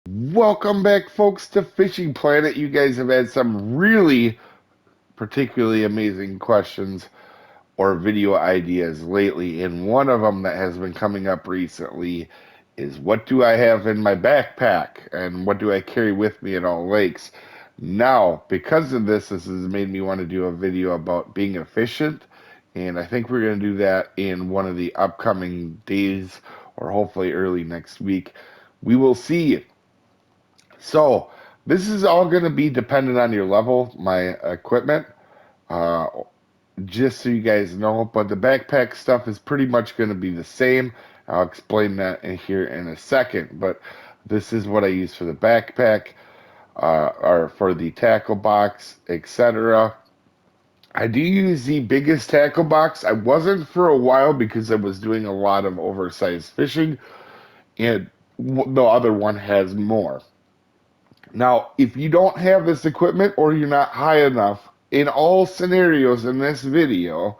Welcome back, folks, to Fishing Planet. You guys have had some really particularly amazing questions or video ideas lately, and one of them that has been coming up recently is what do I have in my backpack and what do I carry with me at all lakes? Now, because of this has made me want to do a video about being efficient, and I think we're going to do that in one of the upcoming days or hopefully early next week. We will see. So this is all going to be dependent on your level, my equipment, uh, just so you guys know. But the backpack stuff is pretty much going to be the same. I'll explain that in here in a second. But this is what I use for the backpack, or for the tackle box, etc. I do use the biggest tackle box. I wasn't for a while because I was doing a lot of oversized fishing, and the other one has more. Now, if you don't have this equipment or you're not high enough, in all scenarios in this video,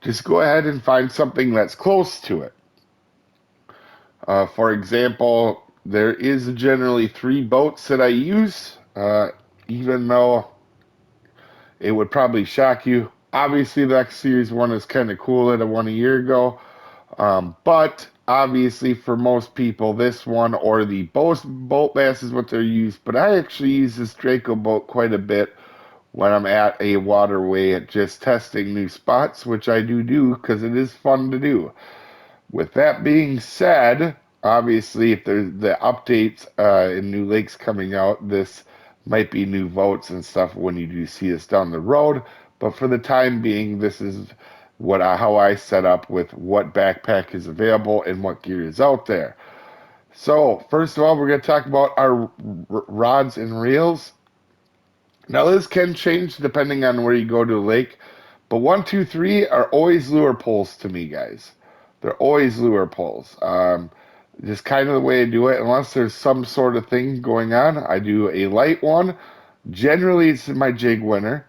just go ahead and find something that's close to it. For example, there is generally 3 boats that I use, even though it would probably shock you. Obviously, the X Series one is kind of cool that I won a year ago. But obviously, for most people, this one or the boat bass is what they're used. But I actually use this Draco boat quite a bit when I'm at a waterway just testing new spots, which I do because it is fun to do. With that being said, obviously, if there's the updates in new lakes coming out, this might be new votes and stuff when you do see us down the road. But for the time being, this is how I set up with what backpack is available and what gear is out there. So first of all, we're going to talk about our rods and reels. Now this can change depending on where you go to the lake, but 1, 2, 3 are always lure poles to me, guys. They're always lure poles. Just kind of the way I do it, unless there's some sort of thing going on. I do a light one. Generally, it's my jig winner.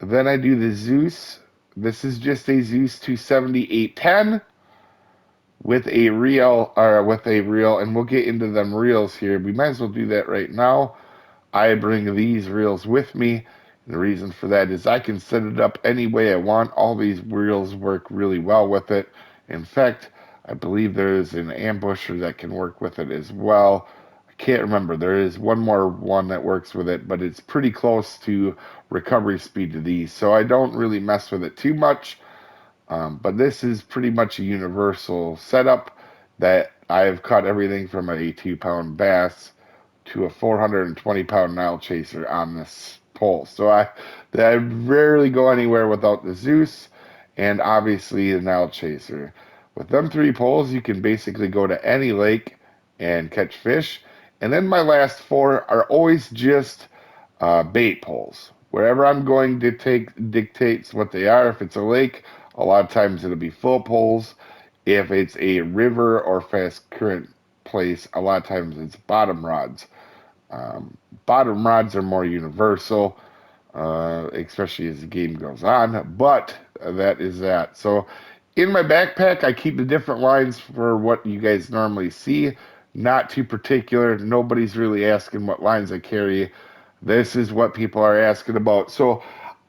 Then I do the Zeus. This is just a Zeus 27810 with a reel, and we'll get into them reels here. We might as well do that right now. I bring these reels with me. The reason for that is I can set it up any way I want. All these reels work really well with it. In fact, I believe there is an ambusher that can work with it as well. I can't remember. There is one more one that works with it, but it's pretty close to recovery speed to these. So I don't really mess with it too much. But this is pretty much a universal setup that I've caught everything from a 2-pound bass to a 420-pound Nile chaser on this pole. So I rarely go anywhere without the Zeus and obviously the Nile chaser. With them 3 poles, you can basically go to any lake and catch fish. And then my last 4 are always just bait poles. Wherever I'm going to take dictates what they are. If it's a lake, a lot of times it'll be full poles. If it's a river or fast current place, a lot of times it's bottom rods. Bottom rods are more universal, especially as the game goes on, but that is that. So in my backpack, I keep the different lines for what you guys normally see. Not too particular. Nobody's really asking what lines I carry. This is what people are asking about. So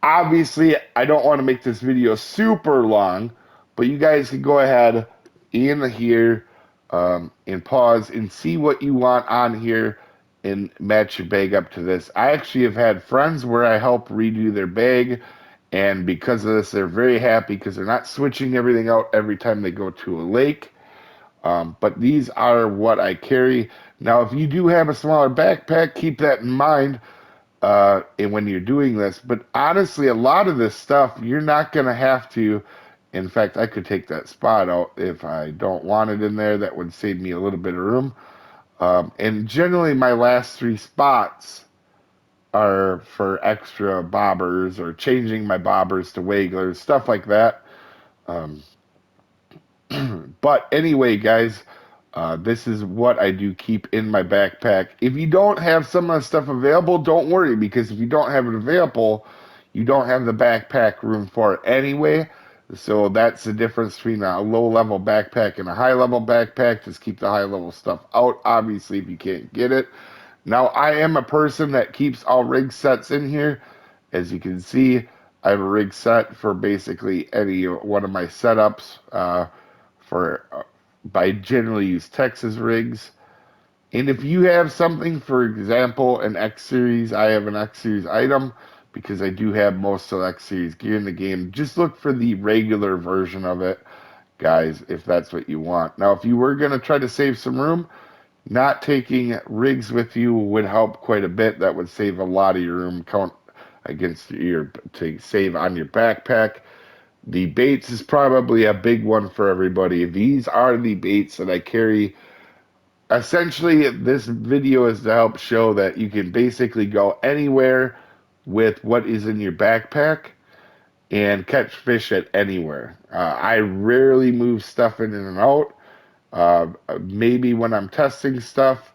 obviously, I don't want to make this video super long, but you guys can go ahead in here and pause and see what you want on here and match your bag up to this. I actually have had friends where I help redo their bag, and because of this, they're very happy because they're not switching everything out every time they go to a lake. But these are what I carry. Now, if you do have a smaller backpack, keep that in mind and when you're doing this. But honestly, a lot of this stuff, you're not going to have to. In fact, I could take that spot out if I don't want it in there. That would save me a little bit of room. And generally, my last 3 spots are for extra bobbers or changing my bobbers to wigglers, stuff like that. Um, but anyway, guys, this is what I do keep in my backpack. If you don't have some of the stuff available, don't worry, because if you don't have it available, you don't have the backpack room for it anyway. So that's the difference between a low-level backpack and a high-level backpack. Just keep the high-level stuff out, obviously, if you can't get it. Now, I am a person that keeps all rig sets in here. As you can see, I have a rig set for basically any one of my setups. I generally use Texas rigs. And if you have something, for example, an X Series, I have an X Series item because I do have most of the X Series gear in the game. Just look for the regular version of it, guys, if that's what you want. Now, if you were going to try to save some room, not taking rigs with you would help quite a bit. That would save a lot of your room count against your to save on your backpack. The baits is probably a big one for everybody. These are the baits that I carry. Essentially, this video is to help show that you can basically go anywhere with what is in your backpack and catch fish at anywhere. I rarely move stuff in and out. Uh, Maybe when I'm testing stuff,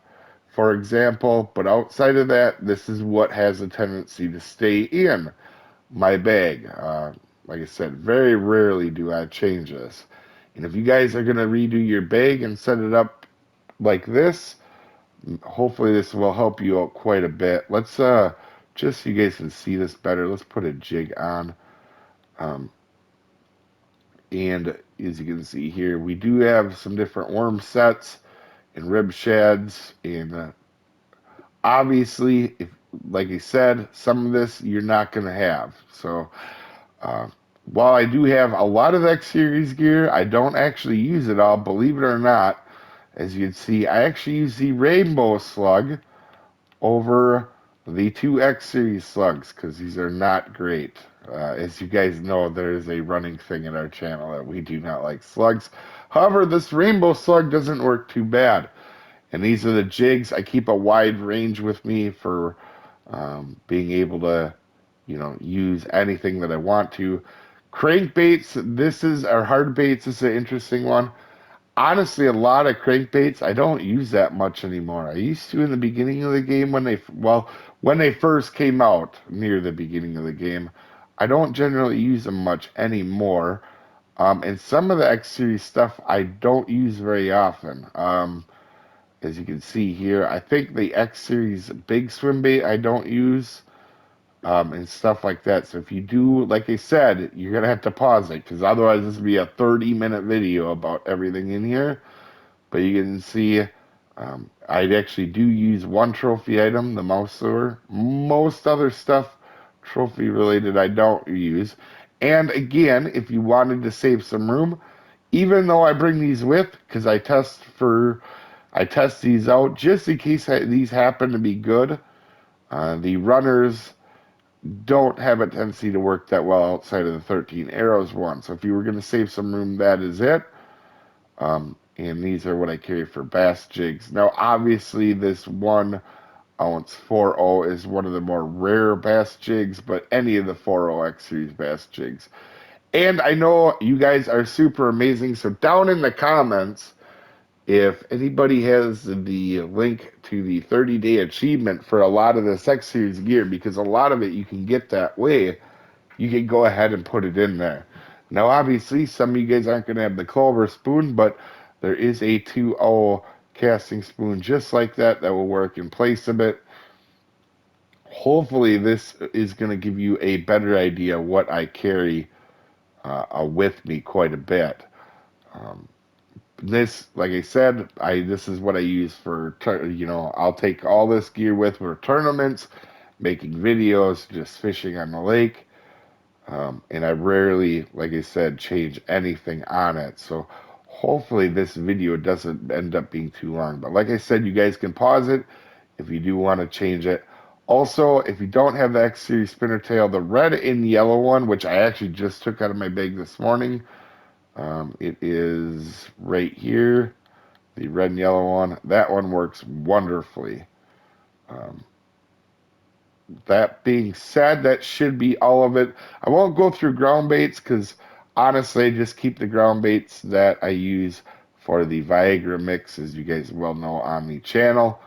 for example, but outside of that, this is what has a tendency to stay in my bag. Like I said, very rarely do I change this. And if you guys are going to redo your bag and set it up like this, hopefully this will help you out quite a bit. Let's just so you guys can see this better, let's put a jig on. Um, and as you can see here, we do have some different worm sets and rib shads. And obviously, if like I said, some of this you're not going to have. So uh, while I do have a lot of X Series gear, I don't actually use it all, believe it or not. As you can see, I actually use the Rainbow Slug over the two X Series slugs because these are not great. As you guys know, there is a running thing in our channel that we do not like slugs. However, this Rainbow Slug doesn't work too bad. And these are the jigs. I keep a wide range with me for being able to, use anything that I want to. Crankbaits, this is our hard baits. This is an interesting one. Honestly, a lot of crankbaits I don't use that much anymore. I used to in the beginning of the game when they first came out near the beginning of the game. I don't generally use them much anymore. And some of the X series stuff I don't use very often. As you can see here, I think the X series big swim bait I don't use. And stuff like that. So if you do, like I said, you're gonna have to pause it because otherwise this would be a 30-minute video about everything in here. But you can see I actually do use one trophy item, the mouse lure. Most other stuff, trophy related, I don't use. And again, if you wanted to save some room, even though I bring these with, because I test these out just in case these happen to be good. The runners don't have a tendency to work that well outside of the 13 arrows one. So if you were going to save some room, that is it. And these are what I carry for bass jigs. Now, obviously, this 1 ounce 4.0 is one of the more rare bass jigs, but any of the 4.0 X Series bass jigs. And I know you guys are super amazing. So down in the comments, if anybody has the link to the 30-day achievement for a lot of this X Series gear, because a lot of it you can get that way, you can go ahead and put it in there. Now, obviously, some of you guys aren't going to have the Clover spoon, but there is a 2.0 casting spoon just like that that will work in place of it. Hopefully, this is going to give you a better idea what I carry with me quite a bit. Um, this, like I said, this is what I use for, I'll take all this gear with for tournaments, making videos, just fishing on the lake. And I rarely, like I said, change anything on it. So hopefully this video doesn't end up being too long. But like I said, you guys can pause it if you do want to change it. Also, if you don't have the X Series spinner tail, the red and yellow one, which I actually just took out of my bag this morning, it is right here, the red and yellow one. That one works wonderfully. Um, that being said, that should be all of it. I won't go through ground baits because honestly, I just keep the ground baits that I use for the Viagra mix, as you guys well know on the channel.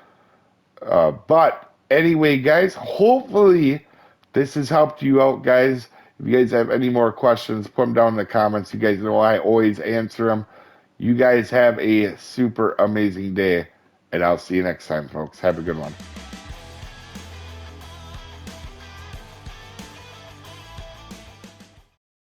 But anyway, guys, hopefully this has helped you out, guys. If you guys have any more questions, put them down in the comments. You guys know I always answer them. You guys have a super amazing day, and I'll see you next time, folks. Have a good one.